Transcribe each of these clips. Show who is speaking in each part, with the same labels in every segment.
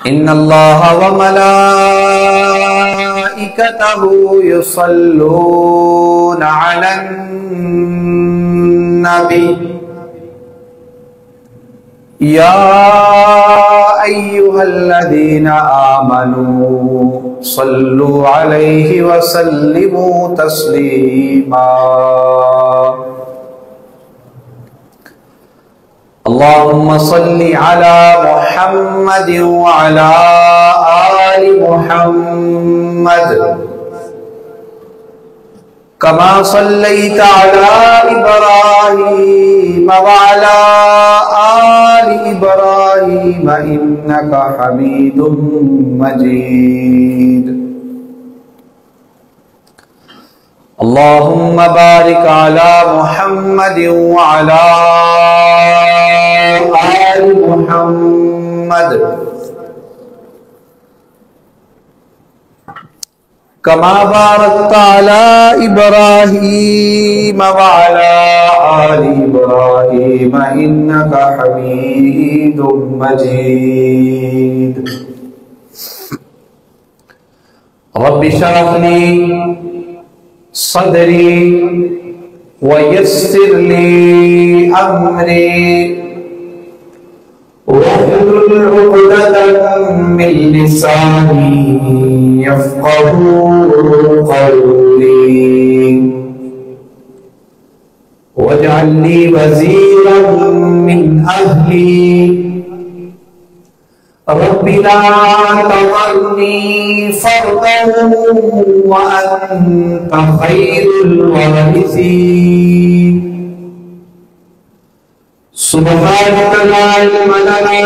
Speaker 1: إن الله وملائكته يصلون على النبي يا أيها الذين آمنوا صلوا عليه وسلموا تسليما اللهم صل على محمد وعلى آل محمد كما صليت على إبراهيم وعلى آل إبراهيم إنك حميد مجيد اللهم بارك على محمد وعلى آل محمد كما باركت على إبراهيم وعلى آل إبراهيم إنك حميد مجيد رب اشرح لي صدري ويسر لي أمري واحلل عقدة من لساني يفقهوا قولي واجعل لي وزيرا من أهلي رب لا تذرني فردا وأنت خير الوارثين سبحانك لا علم لنا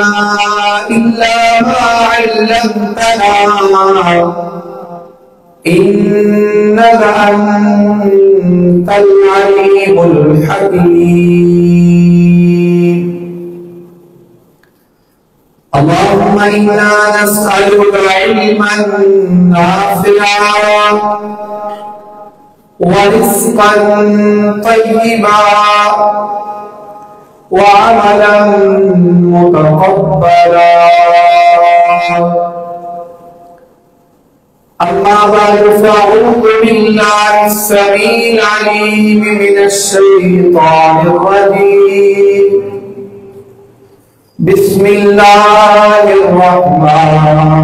Speaker 1: إلا ما علمتنا إنك أنت العليم الحكيم اللهم إنا نسألك علما نافعا ورزقا طيبا وعملا متقبلا أما بعد فأعوذ بالله السميع العليم من الشيطان الرجيم بسم الله الرحمن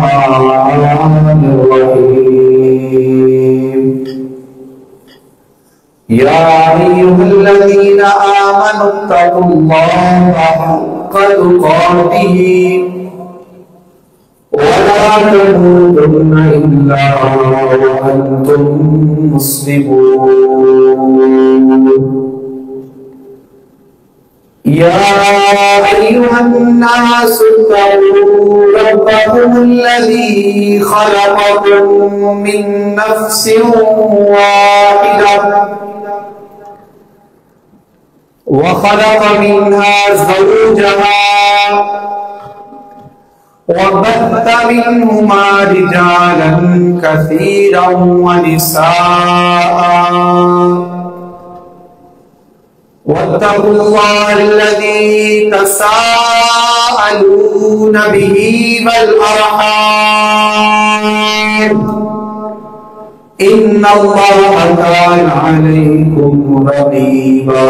Speaker 1: الرحيم يا أيها الذين آمنوا اتقوا الله حق تقاته ولا تموتن إلا وأنتم مسلمون يا أيها الناس اتقوا ربكم الذي خلقكم من نفس واحدة وخلق منها زوجها وبث منهما رجالا كثيرا ونساء واتقوا الله الذي تساءلون به والأرحام إن الله كان عليكم رقيبا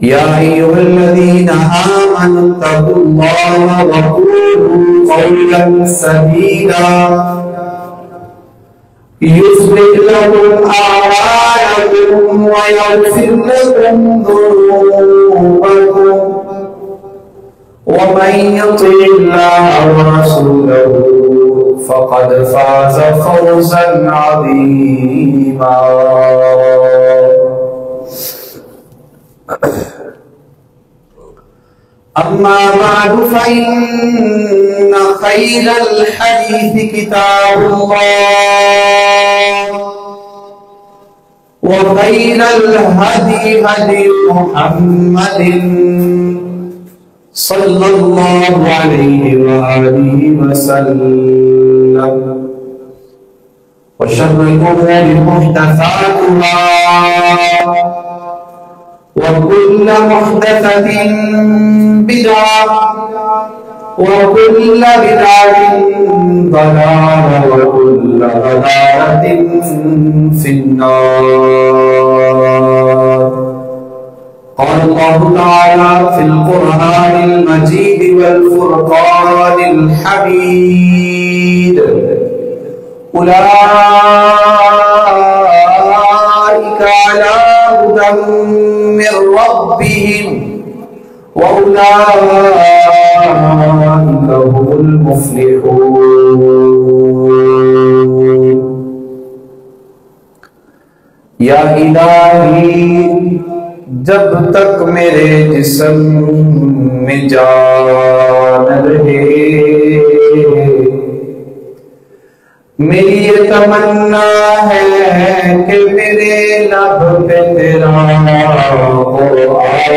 Speaker 1: يا أيها الذين آمنوا اتقوا الله وقولوا قولا سديدا يصلح لكم أعمالكم ويغفر لكم ذنوبكم ومن يطع الله ورسوله فقد فاز فوزا عظيما أما بعد فإن خير الحديث كتاب الله وخير الهدي هدي محمد صلى الله عليه وآله وسلم وشر الأمور محدثاتها وكل محدثة بدعة وكل بدعة ضلالة وكل ضلالة في النار. قال الله تعالى في القرآن المجيد والفرقان الحميد: أولئك على هدى من ربهم وأولئك هم المفلحون. یا الہی، جب تک میرے جسم میں جان رہے، میری یہ تمنا ہے کہ میرے لب پہ تیرا قرآن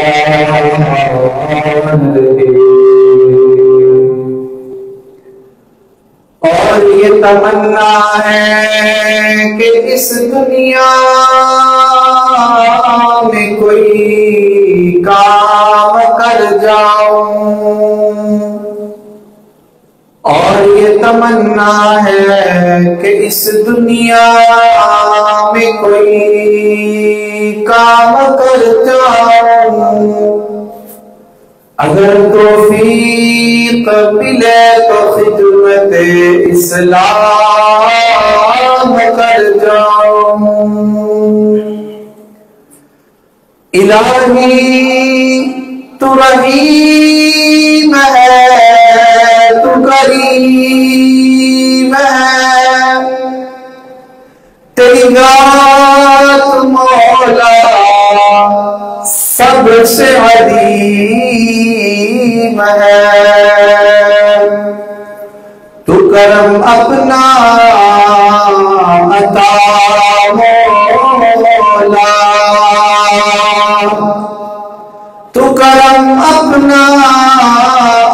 Speaker 1: رہے، اور یہ تمنا ہے کہ اس دنیا میں کوئی کام کر جاؤں، اور یہ تمنا ہے کہ اس دنیا میں کوئی کام کر جاؤں، اگر توفیق ملے تو خدمت اسلام کر جاؤں۔ الہی تو رحیم ہے، تو کریم ہے، تیری ذات مولا سب سے عظیم ہے، تو کرم اپنا عطا مولا، تو کرم اپنا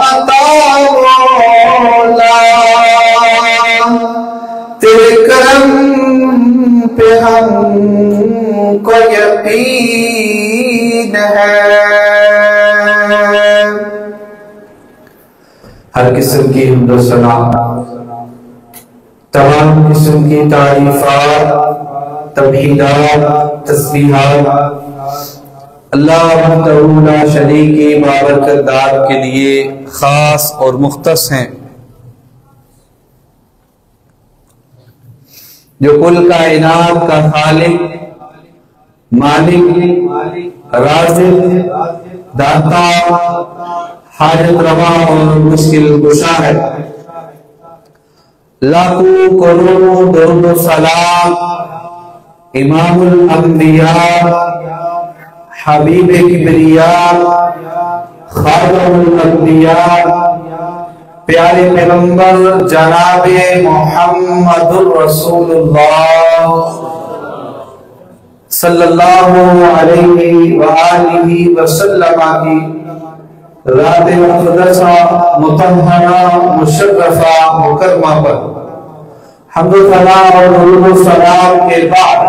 Speaker 1: عطا مولا، تیرے کرم پہ ہم کو یقین ہے۔ ہر قسم کی حمد و ثنا، تمام قسم کی تعریفات، تمہیدات، تسبیحات اللہ وحدہ لا شریک کی بابرکت دار کے لیے خاص اور مختص ہیں، جو کل کائنات کا خالق، مالک، رازق، داتا، حاجت روا اور مشکل کشا ہے۔ لاکھوں کروڑوں درود و سلام امام الانبیاء، حبیب کبریاء، خاتم الانبیاء، پیارے پیغمبر جناب محمد الرسول اللہ صلی اللہ علیہ وآلہ وسلم کی رات مقدسہ، مطہرہ، مشرفہ، مکرمہ پر حمد و ثنا اور درود و سلام کے بعد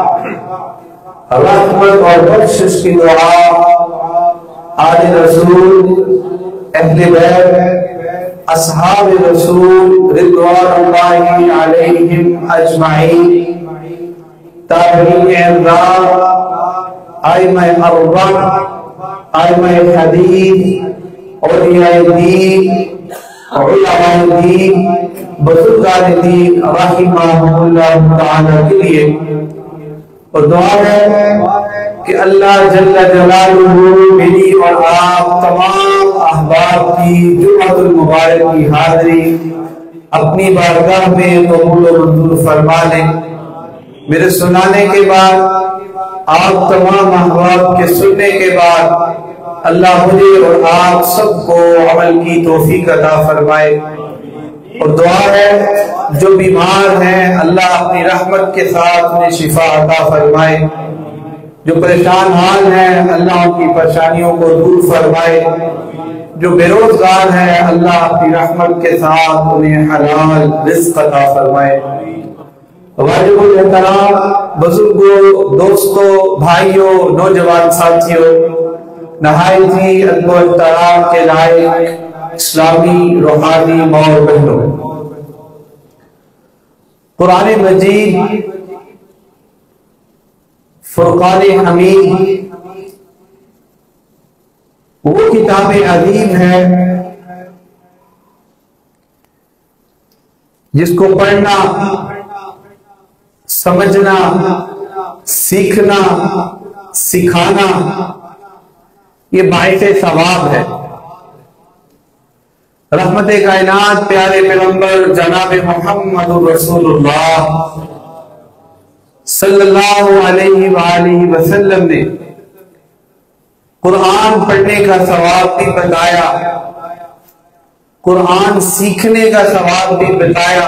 Speaker 1: رحمت اور بخشش کی دعا آل رسول، اہل بیت، اصحاب رسول رضوان اللہ علیہم اجمعین، تابعین اعظام، ائمہ اربعہ، ائمہ حدیث، اولیاء دین، علماء دین، بزرگان دین رحمہم اللہ تعالی کے لیے، اور دعا ہے کہ اللہ جل جلالہ میری اور آپ تمام احباب کی جمعۃ المبارک کی حاضری اپنی بارگاہ میں قبول و منظور فرما لیں۔ میرے سنانے کے بعد، آپ تمام احباب کے سننے کے بعد اللہ مجھے اور آپ سب کو عمل کی توفیق عطا فرمائے، اور دعا ہے جو بیمار ہیں اللہ اپنی رحمت کے ساتھ انہیں شفا عطا فرمائے، جو پریشان حال ہیں اللہ ان کی پریشانیوں کو دور فرمائے، جو بے روزگار ہیں اللہ اپنی رحمت کے ساتھ انہیں حلال رزق عطا فرمائے۔ واجب الاحترام بزرگوں، دوستوں، بھائیوں، نوجوان ساتھیوں، نہایت ہی ادب و احترام کے لائق اسلامی روحانی ماں اور بہنوں، قرآن مجید فرقان حمید وہ کتاب عظیم ہے جس کو پڑھنا، سمجھنا، سیکھنا، سکھانا یہ باعث ثواب ہے۔ رحمت کائنات پیارے پیغمبر جناب محمد رسول اللہ صلی اللہ علیہ وآلہ وسلم نے قرآن پڑھنے کا ثواب بھی بتایا، قرآن سیکھنے کا ثواب بھی بتایا،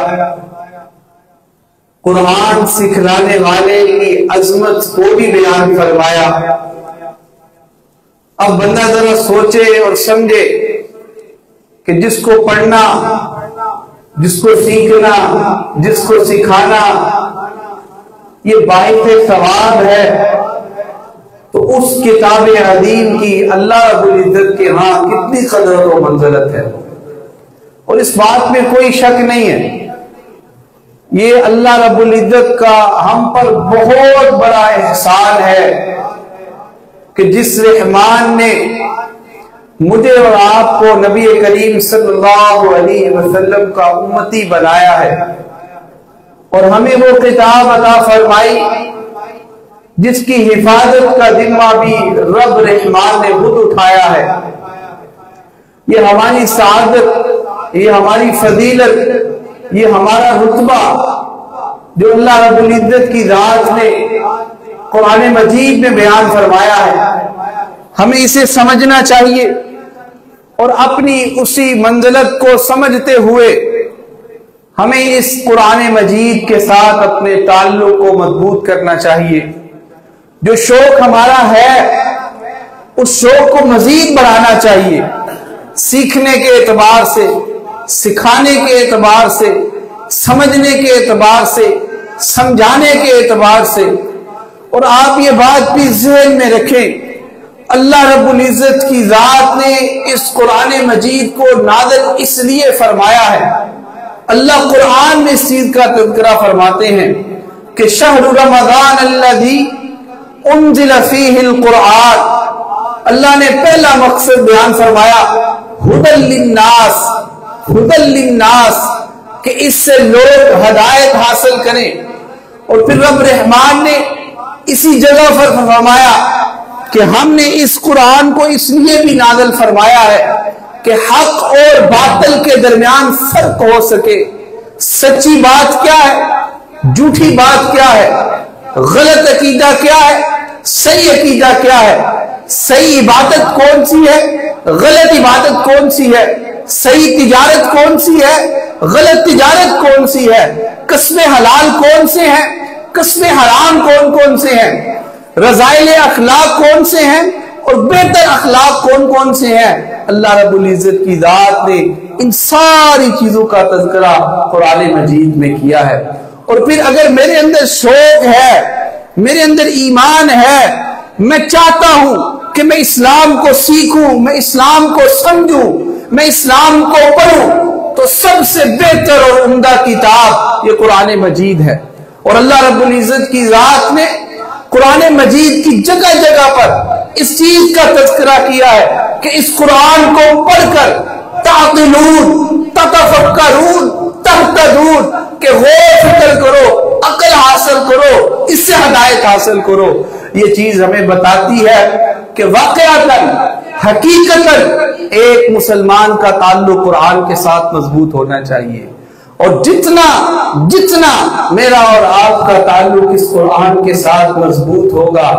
Speaker 1: قرآن سکھلانے والے کی عظمت کو بھی بیان فرمایا۔ اب بندہ ذرا سوچے اور سمجھے کہ جس کو پڑھنا، جس کو سیکھنا، جس کو سکھانا یہ باعث ثواب ہے، تو اس کتاب عظیم کی اللہ رب العزت کے ہاں کتنی قدر و منزلت ہے۔ اور اس بات میں کوئی شک نہیں ہے، یہ اللہ رب العزت کا ہم پر بہت بڑا احسان ہے کہ جس رحمان نے مجھے اور آپ کو نبی کریم صلی اللہ علیہ وسلم کا امتی بنایا ہے، اور ہمیں وہ کتاب عطا فرمائی جس کی حفاظت کا ذمہ بھی رب رحمان نے خود اٹھایا ہے۔ یہ ہماری سعادت، یہ ہماری فضیلت، یہ ہمارا رتبہ جو اللہ رب العزت کی ذات نے قرآن مجید میں بیان فرمایا ہے، ہمیں اسے سمجھنا چاہیے اور اپنی اسی منزلت کو سمجھتے ہوئے ہمیں اس قرآن مجید کے ساتھ اپنے تعلق کو مضبوط کرنا چاہیے۔ جو شوق ہمارا ہے اس شوق کو مزید بڑھانا چاہیے، سیکھنے کے اعتبار سے، سکھانے کے اعتبار سے، سمجھنے کے اعتبار سے، سمجھانے کے اعتبار سے۔ اور آپ یہ بات بھی ذہن میں رکھیں، اللہ رب العزت کی ذات نے اس قرآن مجید کو نازل اس لیے فرمایا ہے۔ اللہ قرآن میں اس چیز کا تذکرہ فرماتے ہیں کہ شہر رمضان الذی انزل فیہ القرآن، اللہ نے پہلا مقصد بیان فرمایا ہدی للناس، ہدی للناس، کہ اس سے لوگ ہدایت حاصل کریں۔ اور پھر رب رحمان نے اسی جگہ پر فرمایا کہ ہم نے اس قرآن کو اس لیے بھی نازل فرمایا ہے کہ حق اور باطل کے درمیان فرق ہو سکے، سچی بات کیا ہے، جھوٹی بات کیا ہے، غلط عقیدہ کیا ہے، صحیح عقیدہ کیا ہے، صحیح عبادت کون سی ہے، غلط عبادت کون سی ہے، صحیح تجارت کون سی ہے، غلط تجارت کون سی ہے، قسم حلال کون سے ہیں، قسم حرام کون کون سے ہیں، رذائل اخلاق کون سے ہیں اور بہتر اخلاق کون کون سے ہیں۔ اللہ رب العزت کی ذات نے ان ساری چیزوں کا تذکرہ قرآن مجید میں کیا ہے۔ اور پھر اگر میرے اندر شوق ہے، میرے اندر ایمان ہے، میں چاہتا ہوں کہ میں اسلام کو سیکھوں، میں اسلام کو سمجھوں، میں اسلام کو پڑھوں، تو سب سے بہتر اور عمدہ کتاب یہ قرآن مجید ہے۔ اور اللہ رب العزت کی ذات نے قرآن مجید کی جگہ جگہ پر اس چیز کا تذکرہ کیا ہے کہ اس قرآن کو پڑھ کر تعقلون، تتفکرون، تہتدون، کہ غور فکر کرو، عقل حاصل کرو، اس سے ہدایت حاصل کرو۔ یہ چیز ہمیں بتاتی ہے کہ واقعتاً، حقیقتاً ایک مسلمان کا تعلق قرآن کے ساتھ مضبوط ہونا چاہیے۔ اور جتنا میرا اور آپ کا تعلق اس قرآن کے ساتھ مضبوط ہوگا،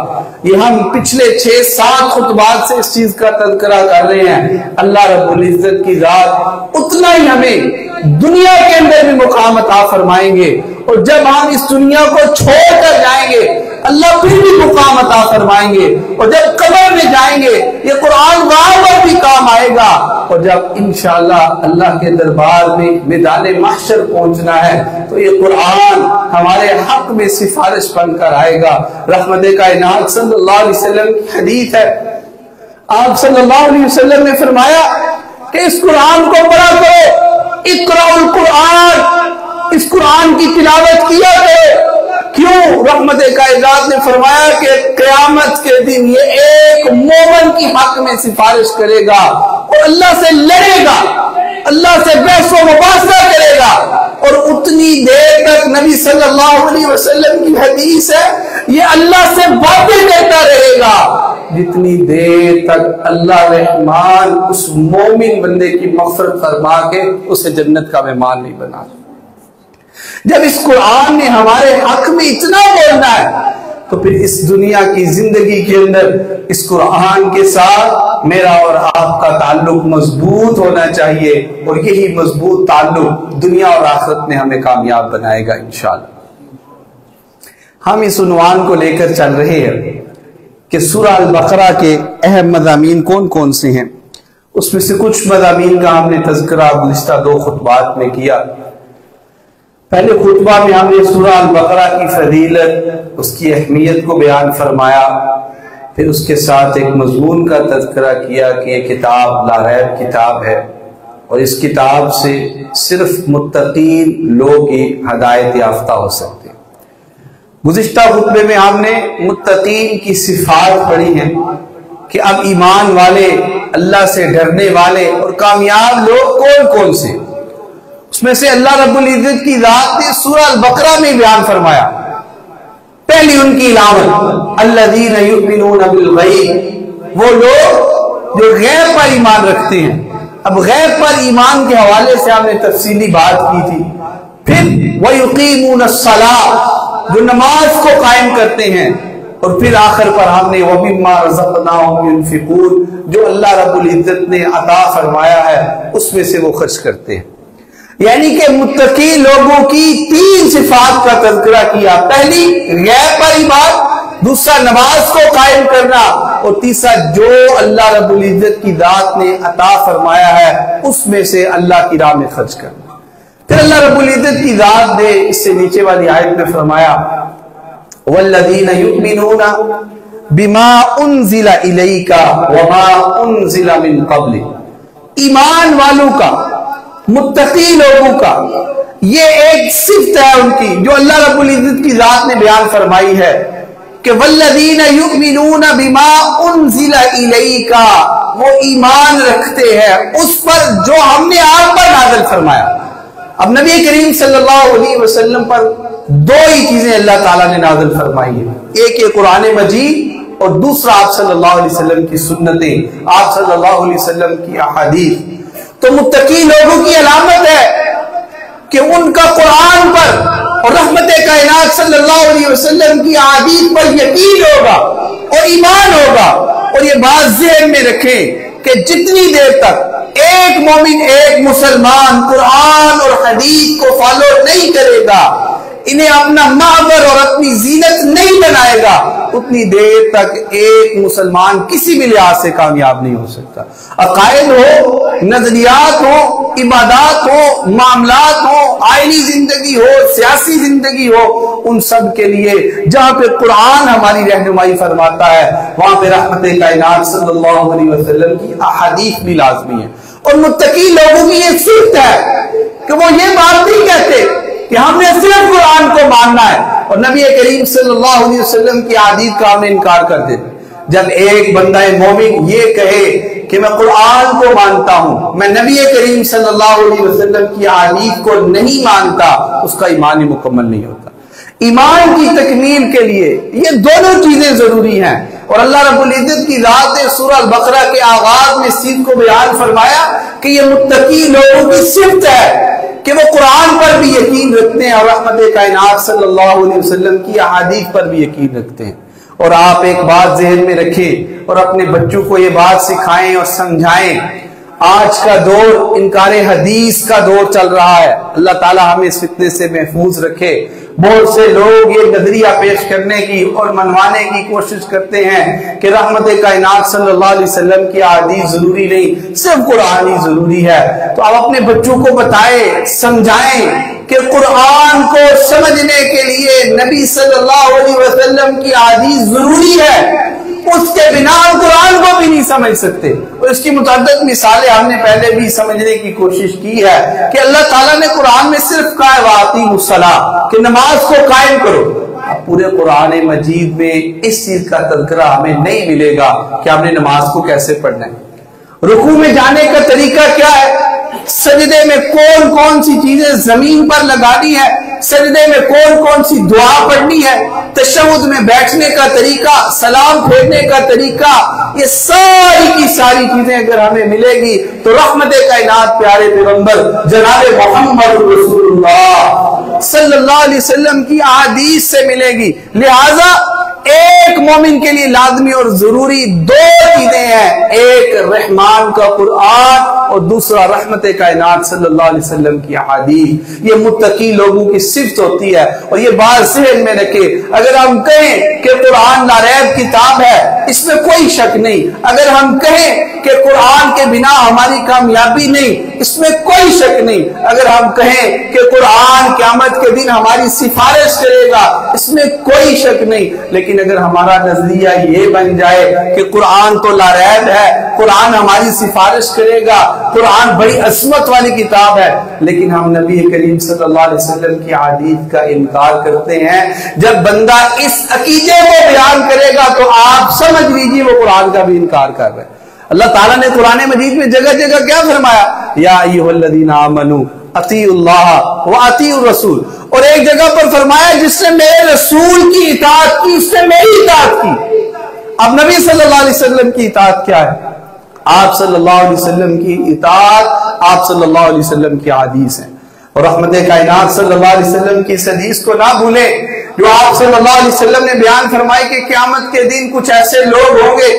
Speaker 1: یہ ہم پچھلے 6-7 خطبات سے اس چیز کا تذکرہ کر رہے ہیں، اللہ رب العزت کی ذات اتنا ہی ہمیں دنیا کے اندر بھی مقام عطا فرمائیں گے، اور جب ہم اس دنیا کو چھوڑ کر جائیں گے اللہ پھر بھی مقام عطا فرمائیں گے، اور جب قبر میں جائیں گے یہ قرآن وہاں پر بھی کام آئے گا، اور جب انشاءاللہ اللہ کے دربار میں میدان محشر پہنچنا ہے تو یہ قرآن ہمارے حق میں سفارش بن کر آئے گا۔ رحمت کائنات صلی اللہ علیہ وسلم کی حدیث ہے، آپ صلی اللہ علیہ وسلم نے فرمایا کہ اس قرآن کو پڑھا کرو، اقرأ القرآن، اس قرآن کی تلاوت کیا کرو۔ کیوں؟ رحمت کائنات نے فرمایا کہ قیامت کے دن یہ ایک مومن کی حق میں سفارش کرے گا اور اللہ سے لڑے گا، اللہ سے بحث و مباحثہ کرے گا، اور اتنی دیر تک نبی صلی اللہ علیہ وسلم کی حدیث ہے یہ اللہ سے باتیں کرتا رہے گا جتنی دیر تک اللہ رحمان اس مومن بندے کی مغفرت فرما کے اسے جنت کا مہمان نہیں بنا۔ جب اس قرآن نے ہمارے حق میں اتنا بولنا ہے تو پھر اس دنیا کی زندگی کے اندر اس قرآن کے ساتھ میرا اور آپ کا تعلق مضبوط ہونا چاہیے، اور یہی مضبوط تعلق دنیا اور آخرت میں ہمیں کامیاب بنائے گا انشاءاللہ۔ ہم اس عنوان کو لے کر چل رہے ہیں کہ سورہ البقرہ کے اہم مضامین کون کون سے ہیں۔ اس میں سے کچھ مضامین کا ہم نے تذکرہ گزشتہ 2 خطبات میں کیا۔ پہلے خطبہ میں ہم نے سورہ البقرہ کی فضیلت، اس کی اہمیت کو بیان فرمایا، پھر اس کے ساتھ ایک مضمون کا تذکرہ کیا کہ یہ کتاب لا ریب کتاب ہے، اور اس کتاب سے صرف متقین لوگ ہی ہدایت یافتہ ہو سکتے ہیں۔ گزشتہ خطبے میں ہم نے متقین کی صفات پڑھی ہیں کہ اب ایمان والے، اللہ سے ڈرنے والے اور کامیاب لوگ کون کون سے۔ اس میں سے اللہ رب العزت کی ذات نے سورہ البقرہ میں بیان فرمایا، پہلی ان کی علامت الذین یؤمنون بالغیب، وہ لوگ جو غیب پر ایمان رکھتے ہیں۔ اب غیب پر ایمان کے حوالے سے ہم نے تفصیلی بات کی تھی۔ پھر وَيُقِيمُونَ الصَّلَاةَ، جو نماز کو قائم کرتے ہیں، اور پھر آخر پر ہم نے وَمِمَّا رَزَقْنَاهُمْ يُنْفِقُونَ، جو اللہ رب العزت نے عطا فرمایا ہے اس میں سے وہ خرچ کرتے ہیں۔ یعنی کہ متقی لوگوں کی 3 صفات کا تذکرہ کیا، پہلی غیب پر ایمان، دوسرا نماز کو قائم کرنا، اور تیسرا جو اللہ رب العزت کی ذات نے عطا فرمایا ہے اس میں سے اللہ کی راہ میں خرچ کرنا۔ پھر اللہ رب العزت کی ذات نے اس سے نیچے والی آیت میں فرمایا والذین یؤمنون بما انزل الیک وما انزل من قبل، ایمان والوں کا، متقی لوگوں کا یہ ایک صفت ہے ان کی جو اللہ رب العزت کی ذات نے بیان فرمائی ہے کہ والذین یؤمنون بما انزل الیک، وہ ایمان رکھتے ہیں اس پر جو ہم نے آپ پر نازل فرمایا۔ اب نبی کریم صلی اللہ علیہ وسلم پر 2 ہی چیزیں اللہ تعالیٰ نے نازل فرمائی ہیں، ایک یہ قرآن مجید اور دوسرا آپ صلی اللہ علیہ وسلم کی سنتیں، آپ صلی اللہ علیہ وسلم کی احادیث۔ تو متقی لوگوں کی علامت ہے کہ ان کا قرآن پر اور رحمت کائنات صلی اللہ علیہ وسلم کی احادیث پر یقین ہوگا اور ایمان ہوگا، اور یہ بات ذہن میں رکھیں کہ جتنی دیر تک ایک مومن، ایک مسلمان قرآن اور حدیث کو فالو نہیں کرے گا، انہیں اپنا معبر اور اپنی زینت نہیں بنائے گا، اتنی دیر تک ایک مسلمان کسی بھی لحاظ سے کامیاب نہیں ہو سکتا۔ عقائد ہو، نظریات ہو، عبادات ہو، معاملات ہو، آئینی زندگی ہو، سیاسی زندگی ہو، ان سب کے لیے جہاں پہ قرآن ہماری رہنمائی فرماتا ہے وہاں پہ رحمت کائنات صلی اللہ علیہ وسلم کی احادیث بھی لازمی ہے۔ اور متقی لوگوں کی یہ صفت ہے کہ وہ یہ بات نہیں کہتے کہ ہم نے صرف قرآن کو ماننا ہے اور نبی کریم صلی اللہ علیہ وسلم کی احادیث کا ہم انکار کر دیتے۔ جب ایک بندہ مومن یہ کہے کہ میں قرآن کو مانتا ہوں، میں نبی کریم صلی اللہ علیہ وسلم کی احادیث کو نہیں مانتا، اس کا ایمان ہی مکمل نہیں ہوتا۔ ایمان کی تکمیل کے لیے یہ دونوں چیزیں ضروری ہیں، اور اللہ رب العزت کی ذات نے سورہ البقرہ کے آغاز میں صفت کو بیان فرمایا کہ یہ متقی لوگوں کی صفت ہے کہ وہ قرآن پر بھی یقین رکھتے ہیں اور رحمت کائنات صلی اللہ علیہ وسلم کی احادیث پر بھی یقین رکھتے ہیں۔ اور آپ ایک بات ذہن میں رکھیں اور اپنے بچوں کو یہ بات سکھائیں اور سمجھائیں، آج کا دور انکار حدیث کا دور چل رہا ہے، اللہ تعالی ہمیں اس فتنے سے محفوظ رکھے۔ بہت سے لوگ یہ نظریہ پیش کرنے کی اور منوانے کی کوشش کرتے ہیں کہ رحمت کائنات صلی اللہ علیہ وسلم کی احادیث ضروری نہیں، صرف قرآن ہی ضروری ہے۔ تو آپ اپنے بچوں کو بتائیں، سمجھائیں کہ قرآن کو سمجھنے کے لیے نبی صلی اللہ علیہ وسلم کی احادیث ضروری ہے، اس کے بنا ہم قرآن کو بھی نہیں سمجھ سکتے. اور اس کی متعدد مثالیں ہم نے پہلے بھی سمجھنے کی کوشش کی ہے کہ اللہ تعالیٰ نے قرآن میں صرف کہا وَأَقِیمُوا الصَّلَاةَ کہ نماز کو قائم کرو. اب پورے قرآن مجید میں اس چیز کا تذکرہ ہمیں نہیں ملے گا کہ ہم نے نماز کو کیسے پڑھنا ہے, رکوع میں جانے کا طریقہ کیا ہے, سجدے میں کون کون سی چیزیں زمین پر لگانی ہے, سجدے میں کون کون سی دعا پڑھنی ہے, تشہد میں بیٹھنے کا طریقہ, سلام پھیرنے کا طریقہ, یہ ساری کی ساری چیزیں اگر ہمیں ملے گی تو رحمت کائنات پیارے پیغمبر جناب محمد رسول اللہ صلی اللہ علیہ وسلم کی احادیث سے ملے گی. لہٰذا ایک مومن کے لیے لازمی اور ضروری دو چیزیں ہیں, ایک رحمان کا قرآن اور دوسرا رحمت کائنات صلی اللہ علیہ وسلم کی احادیث. یہ متقی لوگوں کی صفت ہوتی ہے اور یہ بات ذہن میں رکھے. اگر ہم کہیں کہ قرآن ناریب کتاب ہے, اس میں کوئی شک نہیں. اگر ہم کہیں کہ قرآن کے بنا ہماری کامیابی نہیں, اس میں کوئی شک نہیں. اگر ہم کہیں کہ قرآن قیامت کے دن ہماری سفارش کرے گا, اس میں کوئی شک نہیں. لیکن اگر ہمارا نظریہ یہ بن جائے کہ قرآن تو لاریب ہے, قرآن ہماری سفارش کرے گا, قرآن بڑی عظمت والی کتاب ہے, لیکن ہم نبی کریم صلی اللہ علیہ وسلم کی حدیث کا انکار کرتے ہیں, جب بندہ اس عقیدے کو بیان کرے گا تو آپ سمجھ لیجیے وہ قرآن کا بھی انکار کر رہے ہیں. اللہ تعالیٰ نے قرآن مجید میں جگہ جگہ کیا فرمایا, یا ایھا الذین آمنوا اطیعوا اللہ واطیعوا الرسول, اور ایک جگہ پر فرمایا جس نے میرے رسول کی اطاعت کی اس سے میری اطاعت کی. اب نبی صلی اللہ علیہ وسلم کی اطاعت کیا ہے, آپ صلی اللہ علیہ وسلم کی اطاعت آپ صلی اللہ علیہ وسلم کی حدیث ہے. اور رحمت کائنات صلی اللہ علیہ وسلم کی اس حدیث کو نہ بھولیں جو آپ صلی اللہ علیہ وسلم نے بیان فرمائی کہ قیامت کے دن کچھ ایسے لوگ ہوں گے,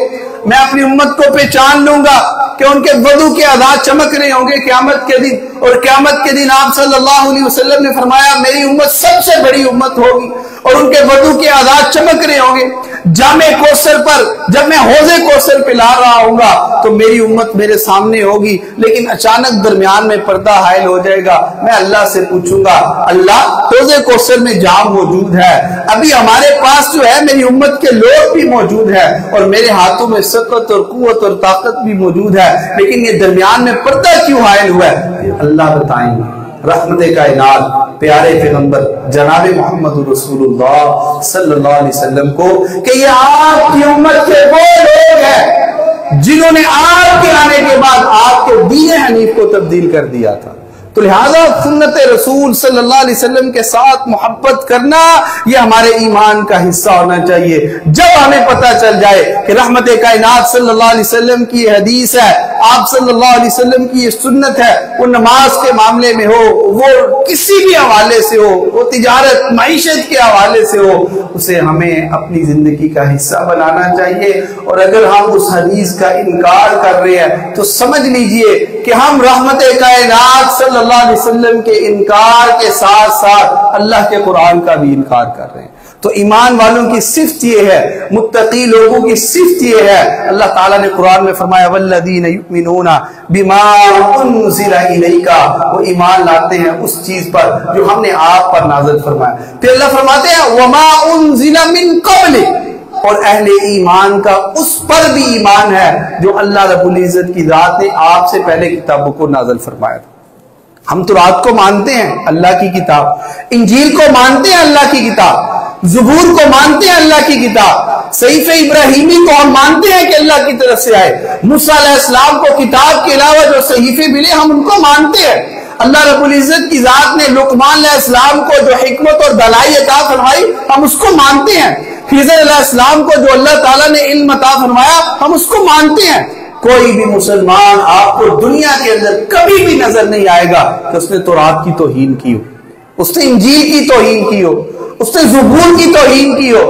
Speaker 1: میں اپنی امت کو پہچان لوں گا کہ ان کے وضو کے اعضاء چمک رہے ہوں گے قیامت کے دن. اور قیامت کے دن آپ صلی اللہ علیہ وسلم نے فرمایا میری امت سب سے بڑی امت ہوگی اور ان کے وضو کے اعضاء چمک رہے ہوں گے. جامع کوثر پر جب میں حوض کوثر پلا رہا ہوں گا تو میری امت میرے سامنے ہوگی, لیکن اچانک درمیان میں پردہ حائل ہو جائے گا. میں اللہ سے پوچھوں گا, اللہ حوض کوثر میں جام موجود ہے, ابھی ہمارے پاس جو ہے میری امت کے لوگ بھی موجود ہے اور میرے ہاتھوں میں سطوت اور قوت اور طاقت بھی موجود ہے, لیکن یہ درمیان میں پردہ کیوں حائل ہوا ہے؟ اللہ بتائیں گے. رحمت کائنات پیارے پیغمبر جناب محمد رسول اللہ صلی اللہ علیہ وسلم کو کہ یہ آپ کی امت کے وہ لوگ ہیں جنہوں نے آپ کے آنے کے بعد آپ کے دین حنیف کو تبدیل کر دیا تھا. تو لہذا سنت رسول صلی اللہ علیہ وسلم کے ساتھ محبت کرنا یہ ہمارے ایمان کا حصہ ہونا چاہیے. جب ہمیں پتہ چل جائے کہ رحمت کائنات صلی اللہ علیہ وسلم کی حدیث ہے, آپ صلی اللہ علیہ وسلم کی یہ سنت ہے, وہ نماز کے معاملے میں ہو, وہ کسی بھی حوالے سے ہو, وہ تجارت معیشت کے حوالے سے ہو, اسے ہمیں اپنی زندگی کا حصہ بنانا چاہیے. اور اگر ہم اس حدیث کا انکار کر رہے ہیں تو سمجھ لیجئے کہ ہم رحمت کائنات صلی اللہ علیہ وسلم کے انکار کے ساتھ ساتھ اللہ کے قرآن کا بھی انکار کر رہے ہیں. تو ایمان والوں کی صفت یہ ہے, متقی لوگوں کی صفت یہ ہے. اللہ تعالیٰ نے قرآن میں فرمایا والذین یؤمنون بما انزل الیک, وہ ایمان لاتے ہیں اس چیز پر جو ہم نے آپ پر نازل فرمایا. پھر اللہ فرماتے ہیں وما انزل من قبل, اور اہل ایمان کا اس پر بھی ایمان ہے جو اللہ رب العزت کی ذات نے آپ سے پہلے کتابوں کو نازل فرمایا تھا. ہم تو رات کو مانتے ہیں اللہ کی کتاب, انجیل کو مانتے ہیں اللہ کی کتاب, زبور کو مانتے ہیں اللہ کی کتاب, صحیفہ ابراہیمی کو ہم مانتے ہیں کہ اللہ کی طرف سے آئے, موسیٰ علیہ السلام کو کتاب کے علاوہ جو صحیفے ملے ہم ان کو مانتے ہیں. اللہ رب العزت کی ذات نے لقمان علیہ السلام کو جو حکمت اور دلائی عطا فرمائی ہم اس کو مانتے ہیں. خضر علیہ السلام کو جو اللہ تعالیٰ نے علم عطا فرمایا ہم اس کو مانتے ہیں. کوئی بھی مسلمان آپ کو دنیا کے اندر کبھی بھی نظر نہیں آئے گا کہ اس نے تورات کی توہین کی ہو, اس نے انجیل کی توہین کی ہو, اس نے زبور کی توہین کی ہو,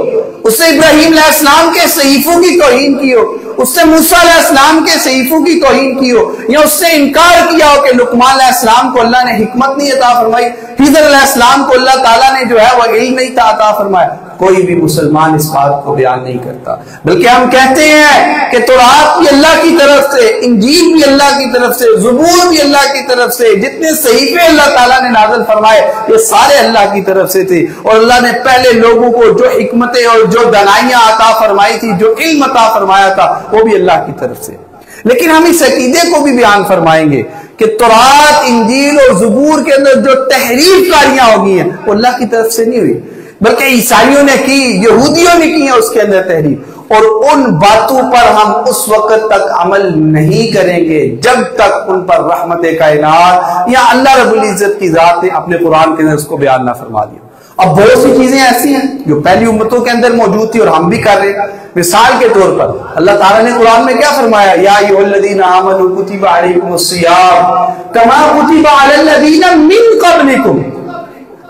Speaker 1: اس نے ابراہیم علیہ السلام کے صحیفوں کی توہین کی ہو, اس نے موسیٰ علیہ السلام کے صحیفوں کی توہین کی ہو, یا اس نے انکار کیا ہو کہ لقمان علیہ السلام کو اللہ نے حکمت نہیں عطا فرمائی, خضر علیہ السلام کو اللہ تعالیٰ نے جو ہے وہ علم نہیں عطا فرمایا. کوئی بھی مسلمان اس بات کو بیان نہیں کرتا، بلکہ ہم کہتے ہیں کہ تورات بھی اللہ کی طرف سے، انجیل بھی اللہ کی طرف سے، زبور بھی اللہ کی طرف سے، جتنے صحیفے اللہ تعالیٰ نے نازل فرمائے یہ سارے اللہ کی طرف سے تھے، اور اللہ نے پہلے لوگوں کو جو حکمتیں اور جو دانائیاں عطا فرمائی تھی، جو علم عطا فرمایا تھا، وہ بھی اللہ کی طرف سے۔ لیکن ہم اس عقیدے کو بھی بیان فرمائیں گے کہ تورات، انجیل اور زبور کے اندر جو تحریف کاریاں ہو گئی ہیں وہ اللہ کی طرف سے نہیں ہوئی، بلکہ عیسائیوں نے کی، یہودیوں نے کی ہیں اس کے اندر تحریف، اور ان باتوں پر ہم اس وقت تک عمل نہیں کریں گے جب تک ان پر رحمت کائنات یا اللہ رب العزت کی ذات نے اپنے قرآن کے اندر اس کو بیان نہ فرما دیا۔ اب بہت سی چیزیں ایسی ہیں جو پہلی امتوں کے اندر موجود تھی اور ہم بھی کر رہے ہیں۔ مثال کے طور پر اللہ تعالیٰ نے قرآن میں کیا فرمایا؟ یا ایھا الذین آمنوا کتب علیکم الصیام کما کتب علی الذین من قبلکم،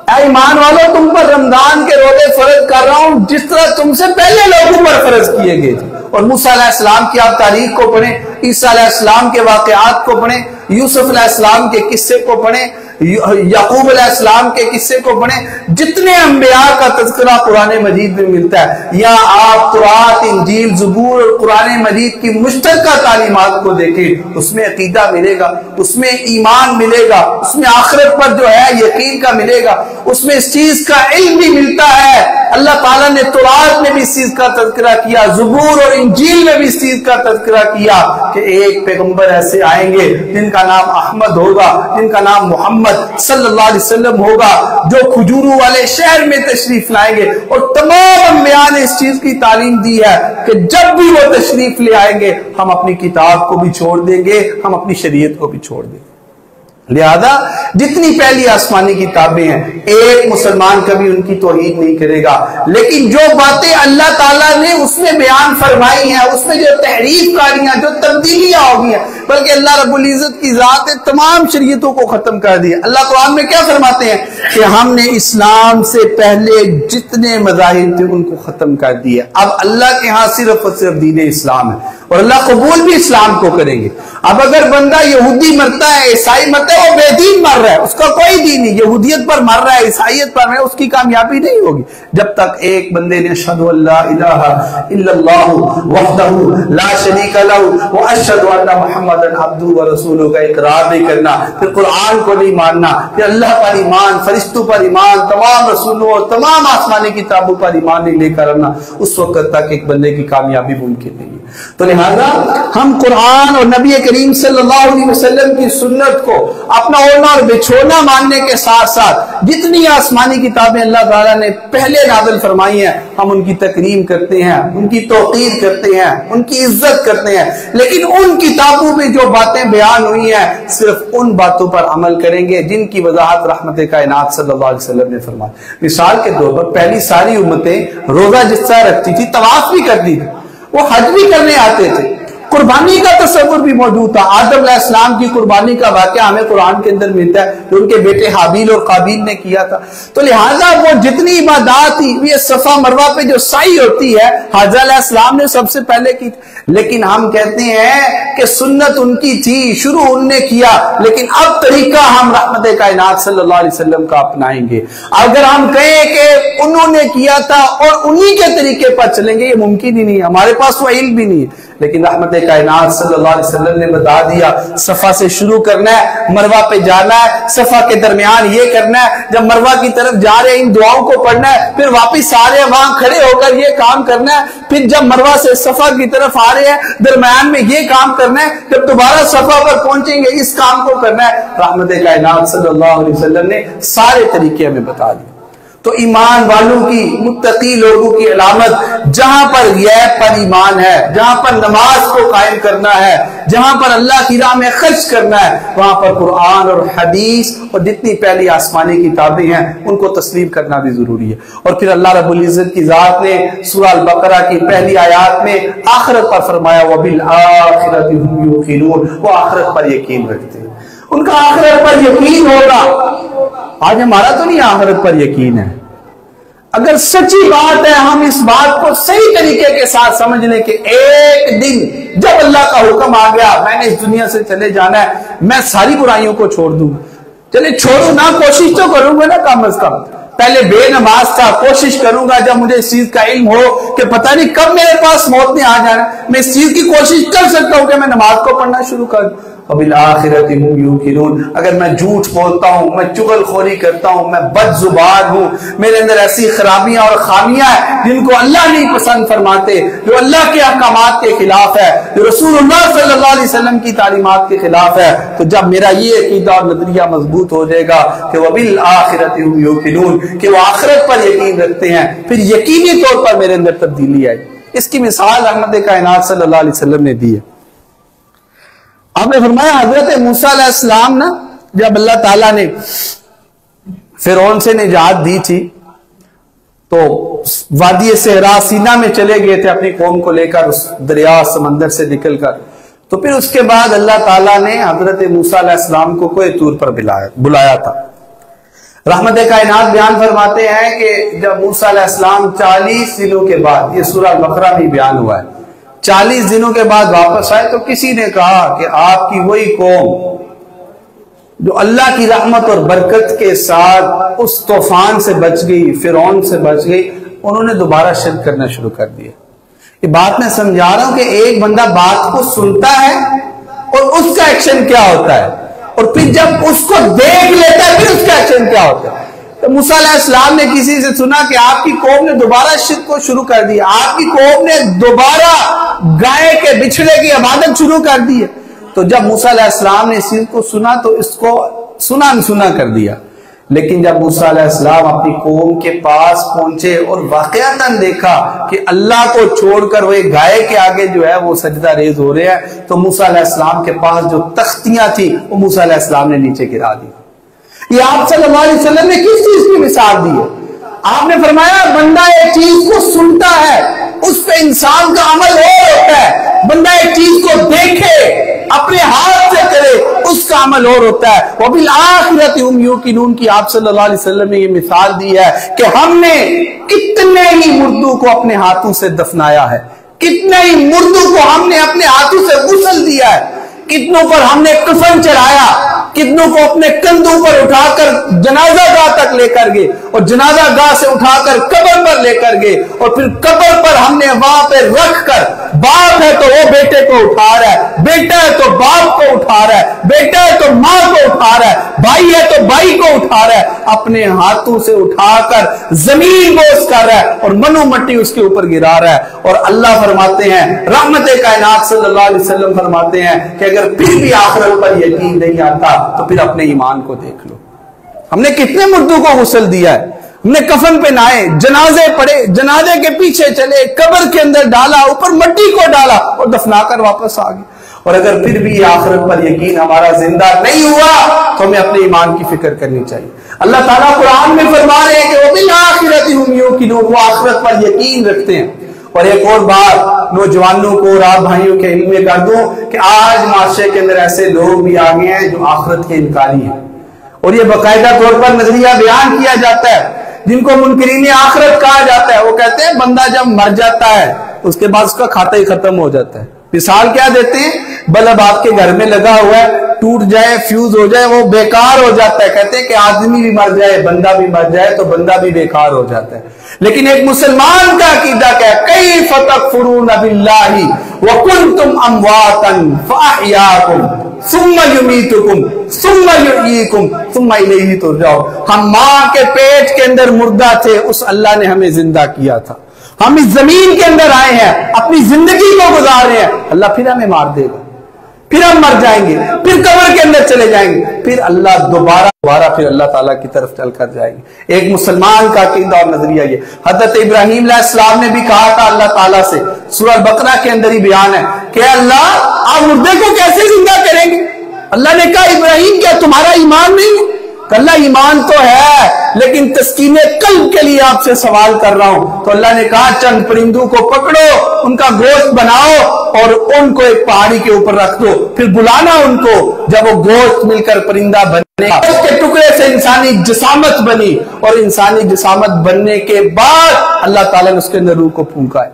Speaker 1: اے ایمان والو تم پر رمضان کے روزے فرض کر رہا ہوں جس طرح تم سے پہلے لوگوں پر فرض کیے گئے تھے۔ اور موسیٰ علیہ السلام کی آپ تاریخ کو پڑھیں، عیسیٰ علیہ السلام کے واقعات کو پڑھیں، یوسف علیہ السلام کے قصے کو پڑھیں، یعقوب علیہ السلام کے قصے کو پڑھیں، جتنے انبیاء کا تذکرہ قرآن مجید میں ملتا ہے، یا آپ تورات، انجیل، زبور اور قرآن مجید کی مشترکہ تعلیمات کو دیکھیں، اس میں عقیدہ ملے گا، اس میں ایمان ملے گا، اس میں آخرت پر جو ہے یقین کا ملے گا، اس میں اس چیز کا علم بھی ملتا ہے۔ اللہ تعالیٰ نے تورات میں بھی اس چیز کا تذکرہ کیا، زبور اور انجیل میں بھی اس چیز کا تذکرہ کیا کہ ایک پیغمبر ایسے آئیں گے جن کا نام احمد ہوگا، جن کا نام محمد صلی اللہ علیہ وسلم ہوگا، جو کھجوروں والے شہر میں تشریف لائیں گے، اور تمام انبیاء نے اس چیز کی تعلیم دی ہے کہ جب بھی وہ تشریف لے آئیں گے ہم اپنی کتاب کو بھی چھوڑ دیں گے، ہم اپنی شریعت کو بھی چھوڑ دیں گے۔ لہذا جتنی پہلی آسمانی کتابیں ہیں ایک مسلمان کبھی ان کی توہین نہیں کرے گا، لیکن جو باتیں اللہ تعالیٰ نے اس میں بیان فرمائی ہیں، اس میں جو تحریف کاریاں، جو تبدیلیاں ہو گئی ہیں، بلکہ اللہ رب العزت کی ذات نے تمام شریعتوں کو ختم کر دیا۔ اللہ قرآن میں کیا فرماتے ہیں کہ ہم نے اسلام سے پہلے جتنے مذاہب تھے ان کو ختم کر دیا، اب اللہ کے ہاں صرف اور صرف دین اسلام ہے، اور اللہ قبول بھی اسلام کو کریں گے۔ اب اگر بندہ یہودی مرتا ہے، عیسائی مرتا ہے، وہ بے دین مر رہا ہے، اس کا کوئی دین نہیں، یہودیت پر مر رہا ہے، عیسائیت پر مر رہا ہے، اس کی کامیابی نہیں ہوگی جب تک ایک بندے نے اشہد ان لا الہ الا اللہ وحدہ لا شریک لہ واشہد ان محمدا عبدہ ورسولہ کا اقرار نہیں کرنا، پھر قرآن کو نہیں ماننا، پھر اللہ پر ایمان، فرشتوں پر ایمان، تمام رسولوں اور تمام آسمانی کتابوں پر ایمان نہیں لے کر آنا، اس وقت تک ایک بندے کی کامیابی ممکن نہیں ہے۔ تو لہذا ہم قرآن اور نبی کریم صلی اللہ علیہ وسلم کی سنت کو اپنا اوڑھنا اور بچھونا ماننے کے ساتھ ساتھ جتنی آسمانی کتابیں اللہ تعالیٰ نے پہلے نازل فرمائی ہیں ہم ان کی تکریم کرتے ہیں، ان کی توقیر کرتے ہیں، ان کی عزت کرتے ہیں، لیکن ان کتابوں میں جو باتیں بیان ہوئی ہیں صرف ان باتوں پر عمل کریں گے جن کی وضاحت رحمت کائنات صلی اللہ علیہ وسلم نے فرمائی۔ مثال کے طور پر پہلی ساری امتیں روزہ جس طرح رکھتی تھی، طواف بھی کرتی تھی، وہ حج بھی کرنے آتے تھے، قربانی کا تصور بھی موجود تھا۔ آدم علیہ السلام کی قربانی کا واقعہ ہمیں قرآن کے اندر ملتا ہے جو ان کے بیٹے حابیل اور قابیل نے کیا تھا۔ تو لہٰذا وہ جتنی عبادات تھی، یہ صفا مروہ پہ جو سعی ہوتی ہے حضرت علیہ السلام نے سب سے پہلے کی تھی، لیکن ہم کہتے ہیں کہ سنت ان کی تھی، شروع ان نے کیا، لیکن اب طریقہ ہم رحمت کائنات صلی اللہ علیہ وسلم کا اپنائیں گے۔ اگر ہم کہیں کہ انہوں نے کیا تھا اور انہی کے طریقے پر چلیں گے، یہ ممکن ہی نہیں ہے، ہمارے پاس وہ علم بھی نہیں ہے، لیکن رحمت کائنات صلی اللہ علیہ وسلم نے بتا دیا صفا سے شروع کرنا ہے، مروہ پہ جانا ہے، صفا کے درمیان یہ کرنا ہے، جب مروہ کی طرف جا رہے ہیں ان دعاؤں کو پڑھنا ہے، پھر واپس آ رہے ہیں وہاں کھڑے ہو کر یہ کام کرنا ہے، پھر جب مروہ سے صفا کی طرف آ رہے ہیں درمیان میں یہ کام کرنا ہے، جب دوبارہ صفا پر پہنچیں گے اس کام کو کرنا ہے۔ رحمت کائنات صلی اللہ علیہ وسلم نے سارے طریقے ہمیں بتا دیے۔ تو ایمان والوں کی، متقی لوگوں کی علامت جہاں پر غیب پر ایمان ہے، جہاں پر نماز کو قائم کرنا ہے، جہاں پر اللہ کی راہ میں خرچ کرنا ہے، وہاں پر قرآن اور حدیث اور جتنی پہلی آسمانی کتابیں ہیں ان کو تسلیم کرنا بھی ضروری ہے۔ اور پھر اللہ رب العزت کی ذات نے سورہ البقرہ کی پہلی آیات میں آخرت پر فرمایا وَبِالْآخِرَةِ هُمْ يُوقِنُونَ، وہ آخرت پر یقین رکھتے ہیں، ان کا آخرت پر یقین ہوگا۔ آج ہمارا تو نہیں آخرت پر یقین ہے۔ اگر سچی بات ہے ہم اس بات کو صحیح طریقے کے ساتھ سمجھ لیں کہ ایک دن جب اللہ کا حکم آ گیا میں نے اس دنیا سے چلے جانا ہے، میں ساری برائیوں کو چھوڑ دوں، چلے چھوڑوں نہ، کوشش تو کروں گا نا کم از کم، پہلے بے نماز تھا، کوشش کروں گا جب مجھے اس چیز کا علم ہو کہ پتہ نہیں کب میرے پاس موت نے آ جانا، میں اس چیز کی کوشش کر سکتا ہوں کہ میں نماز کو پڑھنا شروع کر دوں۔ وَبِالْآخِرَةِ هُمْ يُوقِنُونَ، اگر میں جھوٹ بولتا ہوں، میں چغل خوری کرتا ہوں، میں بد زبان ہوں، میرے اندر ایسی خرابیاں اور خامیاں ہیں جن کو اللہ نہیں پسند فرماتے، جو اللہ کے احکامات کے خلاف ہے، جو رسول اللہ صلی اللہ علیہ وسلم کی تعلیمات کے خلاف ہے، تو جب میرا یہ عقیدہ اور نظریہ مضبوط ہو جائے گا کہ وَبِالْآخِرَةِ هُمْ يُوقِنُونَ، کہ وہ آخرت پر یقین رکھتے ہیں، پھر یقینی طور پر میرے اندر تبدیلی آئے۔ اس کی مثال رحمت کائنات صلی اللہ علیہ وسلم نے دی ہے۔ آپ نے فرمایا حضرت موسیٰ علیہ السلام نا، جب اللہ تعالیٰ نے فرعون سے نجات دی تھی تو وادی صحرا سینا میں چلے گئے تھے اپنی قوم کو لے کر، اس دریا سمندر سے نکل کر، تو پھر اس کے بعد اللہ تعالیٰ نے حضرت موسیٰ علیہ السلام کو کوہ طور پر بلایا تھا۔ رحمت کائنات بیان فرماتے ہیں کہ جب موسیٰ علیہ السلام 40 دنوں کے بعد، یہ سورہ بقرہ میں بیان ہوا ہے، 40 دنوں کے بعد واپس آئے تو کسی نے کہا کہ آپ کی وہی قوم جو اللہ کی رحمت اور برکت کے ساتھ اس طوفان سے بچ گئی، فرعون سے بچ گئی، انہوں نے دوبارہ شرک کرنا شروع کر دیا۔ یہ بات میں سمجھا رہا ہوں کہ ایک بندہ بات کو سنتا ہے اور اس کا ایکشن کیا ہوتا ہے، اور پھر جب اس کو دیکھ لیتا ہے پھر اس کا ایکشن کیا ہوتا ہے۔ تو موسیٰ علیہ السلام نے کسی سے سنا کہ آپ کی قوم نے دوبارہ شرک کو شروع کر دیا، آپ کی قوم نے دوبارہ گائے کے بچھڑے کی عبادت شروع کر دی ہے۔ تو جب موسیٰ علیہ السلام نے اس چیز کو سنا تو اس کو سنا کر دیا، لیکن جب موسیٰ علیہ السلام اپنی قوم کے پاس پہنچے اور واقعتاً دیکھا کہ اللہ کو چھوڑ کر وہ گائے کے آگے جو ہے وہ سجدہ ریز ہو رہے ہیں، تو موسیٰ علیہ السلام کے پاس جو تختیاں تھی وہ موسیٰ علیہ السلام نے نیچے گرا دی۔ یہ آپ صلی اللہ علیہ وسلم نے کس چیز کی مثال دی ہے؟ آپ نے فرمایا بندہ ایک چیز کو سنتا ہے، اس پہ انسان کا عمل اور ہوتا ہے، بندہ ایک چیز کو دیکھے، اپنے ہاتھ سے کرے، اس کا عمل اور ہوتا ہے۔ وَبِالْآخِرَةِ هُمْ يُوقِنُونَ کی آپ صلی اللہ علیہ وسلم نے یہ مثال دی ہے کہ ہم نے کتنے ہی مردوں کو اپنے ہاتھوں سے دفنایا ہے، کتنے ہی مردوں کو ہم نے اپنے ہاتھوں سے غسل دیا ہے، کتنوں پر ہم نے کفن چڑھایا، کتنوں کو اپنے کندھوں پر اٹھا کر جنازہ گاہ تک لے کر گئے، اور جنازہ گاہ سے اٹھا کر قبر پر لے کر گئے، اور پھر قبر پر ہم نے وہاں پہ رکھ کر، باپ ہے تو وہ بیٹے کو اٹھا رہا ہے، بیٹا ہے تو باپ کو اٹھا رہا ہے، بیٹا ہے تو ماں کو اٹھا رہا ہے، بھائی ہے تو بھائی کو اٹھا رہا ہے، اپنے ہاتھوں سے اٹھا کر زمین بوس کر رہا ہے اور منو مٹی اس کے اوپر گرا رہا ہے۔ اور اللہ فرماتے ہیں، رحمت کائنات صلی اللہ علیہ وسلم فرماتے ہیں کہ اگر پھر بھی آخرت پر یقین نہیں آتا تو پھر اپنے ایمان کو دیکھ لو۔ ہم نے کتنے مردوں کو غسل دیا ہے، ہم نے کفن پہنائے، جنازے پڑھے، جنازے کے پیچھے چلے، قبر کے اندر ڈالا، اوپر مٹی کو ڈالا اور دفنا کر واپس آ گئے۔ اور اگر پھر بھی آخرت پر یقین ہمارا زندہ نہیں ہوا تو ہمیں اپنے ایمان کی فکر کرنی چاہیے۔ اللہ تعالیٰ قرآن میں فرما رہے ہیں کہ وَبِالْآخِرَةِ هُمْ يُوقِنُونَ، وہ آخرت پر یقین رکھتے ہیں۔ اور ایک اور بات نوجوانوں کو اور آپ بھائیوں کے علم میں کر دوں کہ آج معاشرے کے اندر ایسے لوگ بھی آگے ہیں جو آخرت کے انکاری ہیں، اور یہ باقاعدہ طور پر نظریہ بیان کیا جاتا ہے، جن کو منکرین آخرت کہا جاتا ہے۔ وہ کہتے ہیں بندہ جب مر جاتا ہے اس کے بعد اس کا کھاتا ہی ختم ہو جاتا ہے۔ مثال کیا دیتے ہیں، بلب آپ کے گھر میں لگا ہوا ہے، ٹوٹ جائے، فیوز ہو جائے، وہ بیکار ہو جاتا ہے۔ کہتے ہیں کہ آدمی بھی مر جائے، بندہ بھی مر جائے تو بندہ بھی بیکار ہو جاتا ہے۔ لیکن ایک مسلمان کا عقیدہ کیا ہے، کیف تکفرون باللہ وکنتم امواتا فاحیاکم ثم یمیتکم ثم یحییکم ثم الیہ ترجعون۔ ہم ماں کے پیٹ کے اندر مردہ تھے، اس اللہ نے ہمیں زندہ کیا تھا، ہم اس زمین کے اندر آئے ہیں، اپنی زندگی کو گزار رہے ہیں، اللہ پھر ہمیں مار دے گا، پھر ہم مر جائیں گے، پھر قبر کے اندر چلے جائیں گے، پھر اللہ دوبارہ پھر اللہ تعالیٰ کی طرف چل کر جائیں گے۔ ایک مسلمان کا عقیدہ اور نظریہ یہ۔ حضرت ابراہیم علیہ السلام نے بھی کہا تھا اللہ تعالیٰ سے، سورہ بقرہ کے اندر ہی بیان ہے کہ اللہ آپ مردے کو کیسے زندہ کریں گے؟ اللہ نے کہا ابراہیم کیا تمہارا ایمان نہیں ہے؟ اللہ ایمان تو ہے لیکن تسکین قلب کے لیے آپ سے سوال کر رہا ہوں۔ تو اللہ نے کہا چند پرندوں کو پکڑو، ان کا گوشت بناؤ اور ان کو ایک پہاڑی کے اوپر رکھ دو، پھر بلانا ان کو، جب وہ گوشت مل کر پرندہ بنے، اس کے ٹکڑے سے انسانی جسامت بنی، اور انسانی جسامت بننے کے بعد اللہ تعالیٰ نے اس کے اندر روح کو پھونکا ہے۔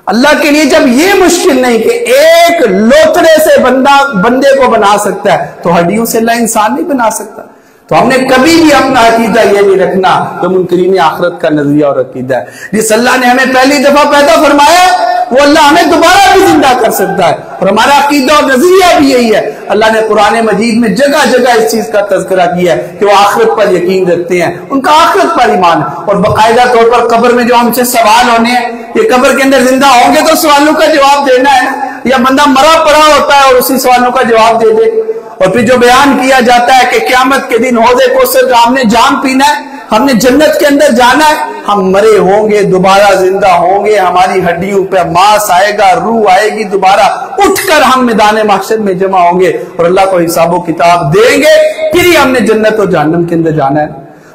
Speaker 1: اللہ کے لیے جب یہ مشکل نہیں کہ ایک لوتڑے سے بندے کو بنا سکتا ہے تو ہڈیوں سے اللہ انسان نہیں بنا سکتا؟ تو ہم نے کبھی بھی اپنا عقیدہ یہ نہیں رکھنا جو منکرین آخرت کا نظریہ اور عقیدہ ہے. جس اللہ نے ہمیں پہلی دفعہ پیدا فرمایا وہ اللہ ہمیں دوبارہ بھی زندہ کر سکتا ہے, اور ہمارا عقیدہ اور نظریہ بھی یہی ہے. اللہ نے قرآن مجید میں جگہ جگہ اس چیز کا تذکرہ کیا ہے کہ وہ آخرت پر یقین رکھتے ہیں, ان کا آخرت پر ایمان ہے. اور باقاعدہ طور پر قبر میں جو ہم سے سوال ہونے ہیں, یہ قبر کے اندر زندہ ہوں گے تو سوالوں کا جواب دینا ہے, یا بندہ مرا پڑا ہوتا ہے اور اسی سوالوں کا جواب دے دے. اور پھر جو بیان کیا جاتا ہے کہ قیامت کے دن حوض کوثر کا ہم نے جام پینا ہے, ہم نے جنت کے اندر جانا ہے, ہم مرے ہوں گے دوبارہ زندہ ہوں گے, ہماری ہڈیوں پہ ماس آئے گا, روح آئے گی, دوبارہ اٹھ کر ہم میدان محشر میں جمع ہوں گے اور اللہ کو حساب و کتاب دیں گے, پھر ہی ہم نے جنت اور جہنم کے اندر جانا ہے.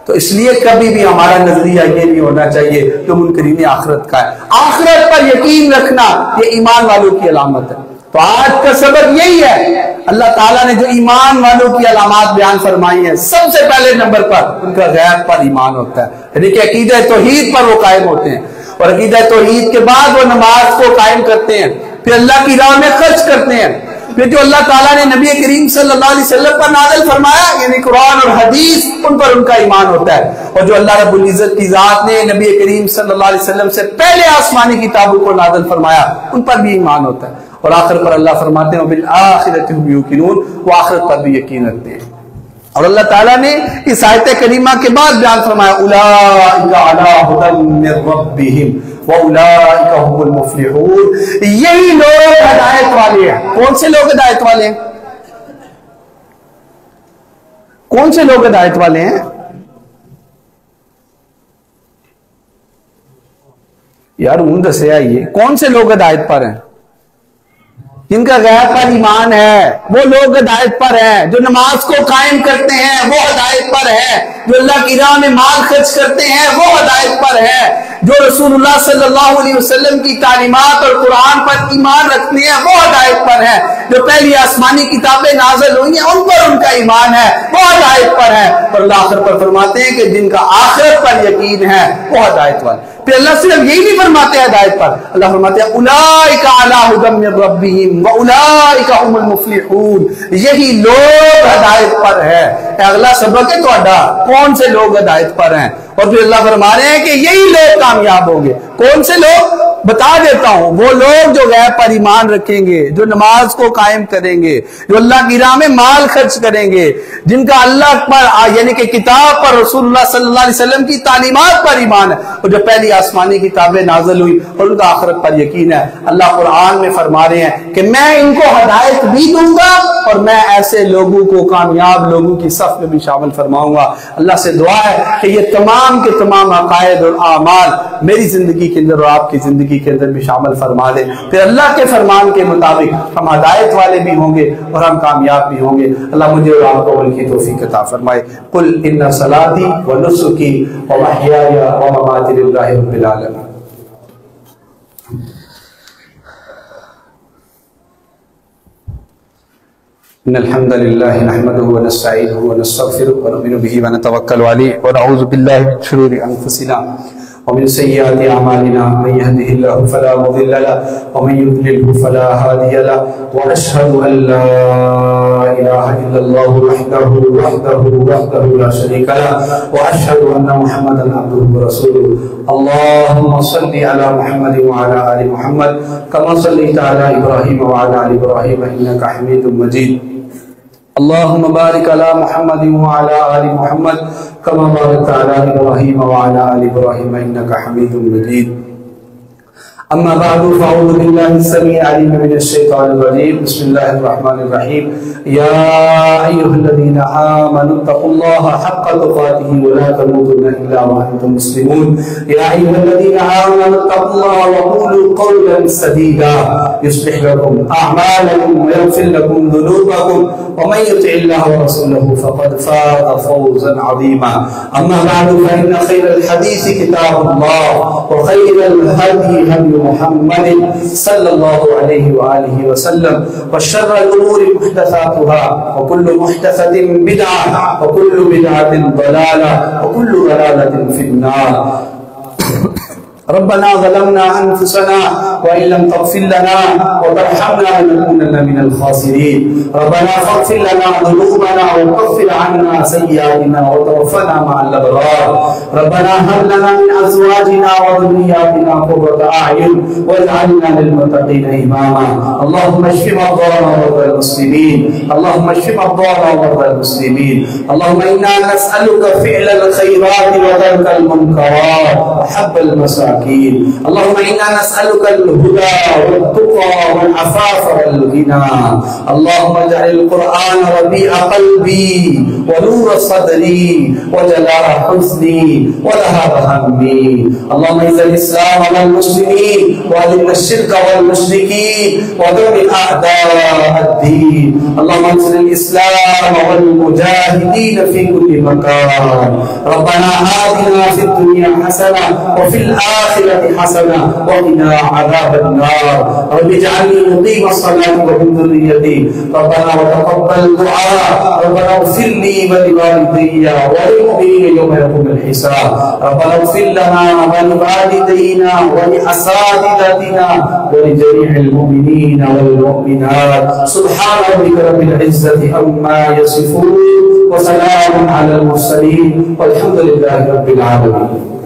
Speaker 1: تو اس لیے کبھی بھی ہمارا نظریہ یہ نہیں ہونا چاہیے جو منکرین آخرت کا ہے. آخرت پر یقین رکھنا یہ ایمان والوں کی علامت ہے. تو آج کا سبق یہی ہے, اللہ تعالیٰ نے جو ایمان والوں کی علامات بیان فرمائی ہیں, سب سے پہلے نمبر پر ان کا غیب پر ایمان ہوتا ہے, یعنی کہ عقیدہ توحید پر وہ قائم ہوتے ہیں, اور عقیدہ توحید کے بعد وہ نماز کو قائم کرتے ہیں, پھر اللہ کی راہ میں خرچ کرتے ہیں, پھر جو اللہ تعالیٰ نے نبی کریم صلی اللہ علیہ وسلم پر نازل فرمایا یعنی قرآن اور حدیث, ان پر ان کا ایمان ہوتا ہے. اور جو اللہ رب العزت کی ذات نے نبی کریم صلی اللہ علیہ وسلم سے پہلے آسمانی کتابوں کو نازل فرمایا, ان پر بھی ایمان ہوتا ہے. اور آخر پر اللہ فرماتے ہیں وبالآخرۃ هم یوقنون, وہ آخرت پر بھی یقین رکھتے ہیں. اور اللہ تعالیٰ نے اس آیت کریمہ کے بعد بیان فرمایا اولئک علی ھدی من ربہم واولئک هم المفلحون, یہی لوگ ہدایت والے ہیں. کون سے لوگ ہدایت والے ہیں؟ کون سے لوگ ہدایت والے ہیں؟ یار ان دسے آئیے, کون سے لوگ ہدایت پر ہیں؟ جن کا غیب پر ایمان ہے وہ لوگ ہدایت پر ہیں, جو نماز کو قائم کرتے ہیں وہ ہدایت پر ہیں, جو اللہ کی راہ میں مال خرچ کرتے ہیں وہ ہدایت پر ہیں, جو رسول اللہ صلی اللہ علیہ وسلم کی تعلیمات اور قرآن پر ایمان رکھتے ہیں وہ ہدایت پر ہیں, جو پہلی آسمانی کتابیں نازل ہوئی ہیں ان پر ان کا ایمان ہے وہ ہدایت پر ہیں. اور اللہ آخر پر فرماتے ہیں کہ جن کا آخرت پر یقین ہے وہ ہدایت والے. پھر اللہ صرف یہی نہیں فرماتے ہدایت پر, اللہ فرماتے ہیں اولئک علی ھدی من ربہم واولئک هم المفلحون, یہی لوگ ہدایت پر ہے. اگلا سبق ہے تہاڈا, کون سے لوگ ہدایت پر ہیں؟ اور پھر اللہ فرما رہے ہیں کہ یہی لوگ کامیاب ہوں گے. کون سے لوگ؟ بتا دیتا ہوں, وہ لوگ جو غیب پر ایمان رکھیں گے, جو نماز کو قائم کریں گے, جو اللہ کی راہ میں مال خرچ کریں گے, جن کا اللہ پر یعنی کہ کتاب پر رسول اللہ صلی اللہ علیہ وسلم کی تعلیمات پر ایمان ہے, اور جو پہلی آسمانی کتابیں نازل ہوئی اور ان کا آخرت پر یقین ہے. اللہ قرآن میں فرما رہے ہیں کہ میں ان کو ہدایت بھی دوں گا اور میں ایسے لوگوں کو کامیاب لوگوں کی صف میں بھی شامل فرماؤں گا. اللہ سے دعا ہے کہ یہ تمام کے تمام عقائد اور اعمال میری زندگی کے اندر اور آپ کی زندگی کے اندر بھی شامل فرما دے. پھر اللہ کے فرمان کے مطابق ہم ہدایت والے بھی ہوں گے اور ہم کامیاب بھی ہوں گے. اللہ مجھے اور آپ کو عمل کی توفیق عطا فرمائے. قل ان صلاتی و نسکی و محیای و مماتی للہ رب العالمین. ان الحمد لله نحمده ونستعينه ونستغفره ونؤمن به ونتوكل عليه ونعوذ بالله من شرور انفسنا ومن سيئات اعمالنا, من يهده الله فلا مضل له ومن يضلل فلا هادي له, واشهد ان لا اله الا الله وحده لا شريك له, واشهد ان محمدا عبده ورسوله. اللهم صل على محمد وعلى ال محمد كما صليت على ابراهيم وعلى ال ابراهيم انك حميد مجيد. اللهم بارك على محمد وعلى آل محمد كما باركت على إبراهيم وعلى آل إبراهيم إنك حميد مجيد. أما بعد فأعوذ بالله السميع العليم من الشيطان الرجيم. بسم الله الرحمن الرحيم. يا أيها الذين آمنوا اتقوا الله حق تقاته ولا تموتن إلا وأنتم مسلمون. يا أيها الذين آمنوا اتقوا الله وقولوا قولا سديدا يصلح لكم أعمالكم ويغفر لكم ذنوبكم ومن يطع الله ورسوله فقد فاز فوزا عظيما. أما بعد فإن خير الحديث كتاب الله وخير الهدي هدي محمد صلى الله عليه وآله وسلم, وشر الأمور محدثاتها وكل محدثة بدعة وكل بدعة ضلالة وكل ضلالة في النار. ربنا ظلمنا أنفسنا وإن لم تغفر لنا وترحمنا لنكونن من الخاسرين. ربنا فاغفر لنا ذنوبنا وكفر عنا سيئاتنا وتوفنا مع الأبرار. ربنا هب لنا من أزواجنا وذرياتنا قرة أعين واجعلنا للمتقين إماما. اللهم اشف مرضانا ومرضى المسلمين. اللهم اشف مرضانا ومرضى المسلمين. اللهم إنا نسألك فعل الخيرات وترك المنكرات وحب المساكين. اللهم إنا نسألك الهدى والتقى والعفاف والغنى. اللهم اجعل القرآن ربيع قلبي ونور صدري وجلاء حزني وذهاب همي. اللهم اعز الإسلام والمسلمين وأذل الشرك والمشركين ودمر أعداء الدين. اللهم انصر الإسلام والمجاهدين في كل مكان. ربنا آتنا في الدنيا حسنة وفي الآخرة حسنة وقنا عذاب النار. رب اجعلني مقيم الصلاة ومن ذريتي. ربنا وتقبل دعاء. ربنا اغفر لي ولوالدي وللمؤمنين يوم يقوم الحساب. ربنا اغفر لنا ولوالدينا ولأساتذتنا ولجميع المؤمنين والمؤمنات. سبحان ربك رب العزة عما يصفون وسلام على المرسلين والحمد لله رب العالمين.